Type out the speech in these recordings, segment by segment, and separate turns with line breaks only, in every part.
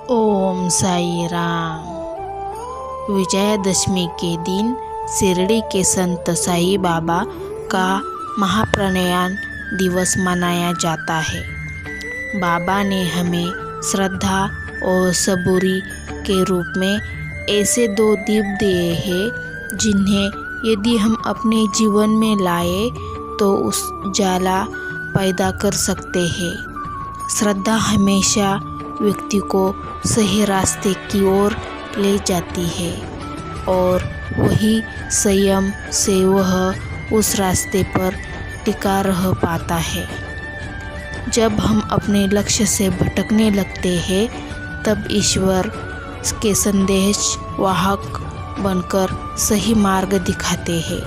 ओम साई राम। विजयादशमी के दिन शिरडी के संत साई बाबा का महाप्रयाण दिवस मनाया जाता है। बाबा ने हमें श्रद्धा और सबूरी के रूप में ऐसे दो दीप दिए हैं जिन्हें यदि हम अपने जीवन में लाए तो उस उजाला पैदा कर सकते हैं। श्रद्धा हमेशा व्यक्ति को सही रास्ते की ओर ले जाती है और वही संयम से वह उस रास्ते पर टिका रह पाता है। जब हम अपने लक्ष्य से भटकने लगते हैं तब ईश्वर के संदेश वाहक बनकर सही मार्ग दिखाते हैं।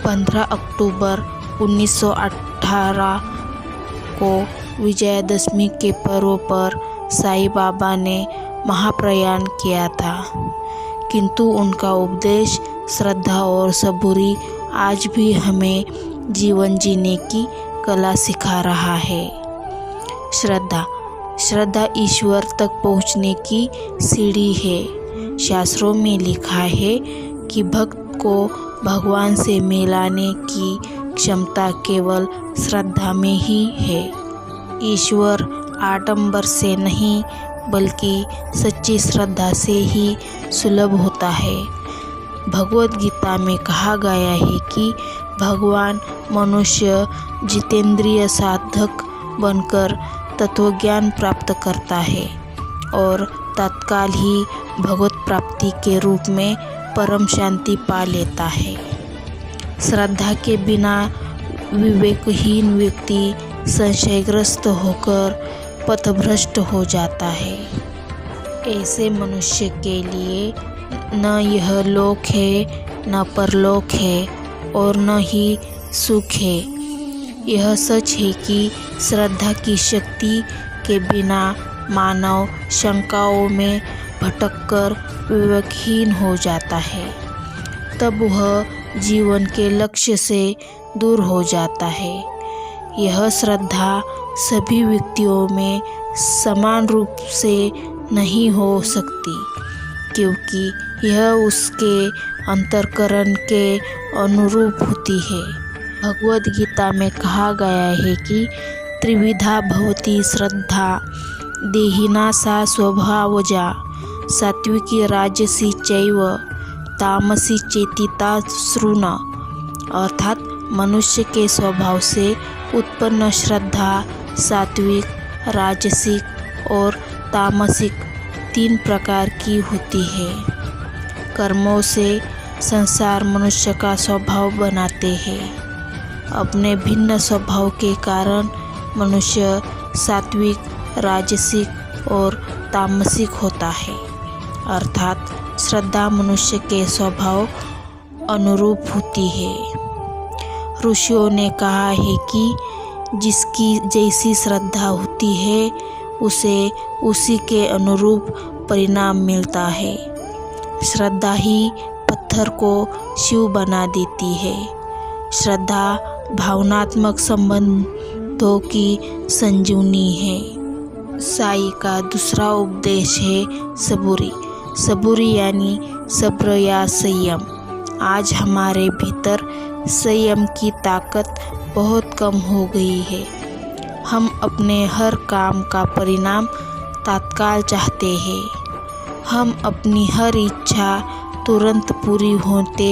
15 अक्टूबर 1918 को विजयादशमी के पर्व पर साईं बाबा ने महाप्रयाण किया था, किंतु उनका उपदेश श्रद्धा और सबूरी आज भी हमें जीवन जीने की कला सिखा रहा है। श्रद्धा ईश्वर तक पहुँचने की सीढ़ी है। शास्त्रों में लिखा है कि भक्त को भगवान से मिलाने की क्षमता केवल श्रद्धा में ही है। ईश्वर आडंबर से नहीं बल्कि सच्ची श्रद्धा से ही सुलभ होता है। भगवद गीता में कहा गया है कि भगवान मनुष्य जितेंद्रिय साधक बनकर तत्वज्ञान प्राप्त करता है और तत्काल ही भगवत प्राप्ति के रूप में परम शांति पा लेता है। श्रद्धा के बिना विवेकहीन व्यक्ति संशयग्रस्त होकर पथभ्रष्ट हो जाता है। ऐसे मनुष्य के लिए न यह लोक है न परलोक है और न ही सुख है। यह सच है कि श्रद्धा की शक्ति के बिना मानव शंकाओं में भटककर विवेकहीन हो जाता है। तब वह जीवन के लक्ष्य से दूर हो जाता है। यह श्रद्धा सभी व्यक्तियों में समान रूप से नहीं हो सकती, क्योंकि यह उसके अंतःकरण के अनुरूप होती है। भगवद गीता में कहा गया है कि त्रिविधा भवति श्रद्धा देहिना सा स्वभावजा सात्विकी राजसी चैव तामसी चेतिता श्रुण। अर्थात मनुष्य के स्वभाव से उत्पन्न श्रद्धा सात्विक, राजसिक और तामसिक 3 प्रकार की होती है। कर्मों से संसार मनुष्य का स्वभाव बनाते हैं। अपने भिन्न स्वभाव के कारण मनुष्य सात्विक, राजसिक और तामसिक होता है। अर्थात श्रद्धा मनुष्य के स्वभाव अनुरूप होती है। ऋषियों ने कहा है कि जिसकी जैसी श्रद्धा होती है उसे उसी के अनुरूप परिणाम मिलता है। श्रद्धा ही पत्थर को शिव बना देती है। श्रद्धा भावनात्मक संबंधों की संजीवनी है। साई का दूसरा उपदेश है सबूरी यानी सब्र या संयम। आज हमारे भीतर संयम की ताकत बहुत कम हो गई है। हम अपने हर काम का परिणाम तत्काल चाहते हैं। हम अपनी हर इच्छा तुरंत पूरी होते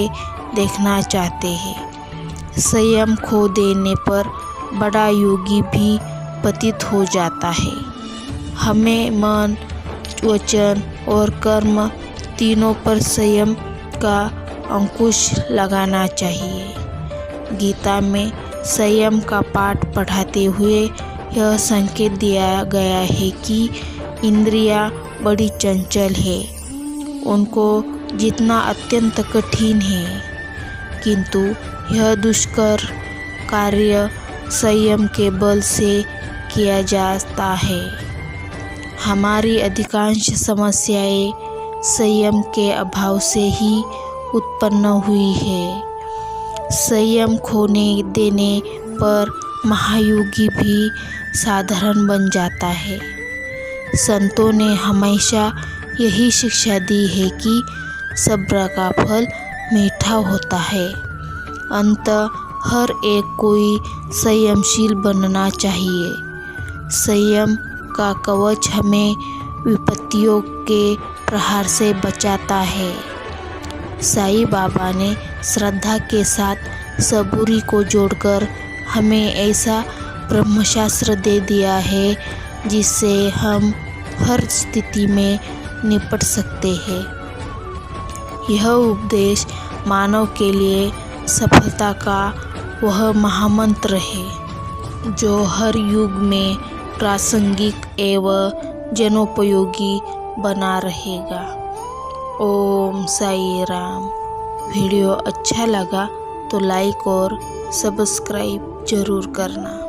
देखना चाहते हैं। संयम खो देने पर बड़ा योगी भी पतित हो जाता है। हमें मन, वचन और कर्म तीनों पर संयम का अंकुश लगाना चाहिए। गीता में संयम का पाठ पढ़ाते हुए यह संकेत दिया गया है कि इंद्रियां बड़ी चंचल है। उनको जीतना अत्यंत कठिन है, किंतु यह दुष्कर कार्य संयम के बल से किया जाता है। हमारी अधिकांश समस्याएं संयम के अभाव से ही उत्पन्न हुई है। संयम खोने देने पर महायोगी भी साधारण बन जाता है। संतों ने हमेशा यही शिक्षा दी है कि सब्र का फल मीठा होता है। अंततः हर एक कोई संयमशील बनना चाहिए। संयम का कवच हमें विपत्तियों के प्रहार से बचाता है। साईं बाबा ने श्रद्धा के साथ सबूरी को जोड़कर हमें ऐसा ब्रह्मशास्त्र दे दिया है जिससे हम हर स्थिति में निपट सकते हैं। यह उपदेश मानव के लिए सफलता का वह महामंत्र है जो हर युग में प्रासंगिक एवं जनोपयोगी बना रहेगा। ओम साई राम। वीडियो अच्छा लगा तो लाइक और सब्सक्राइब जरूर करना।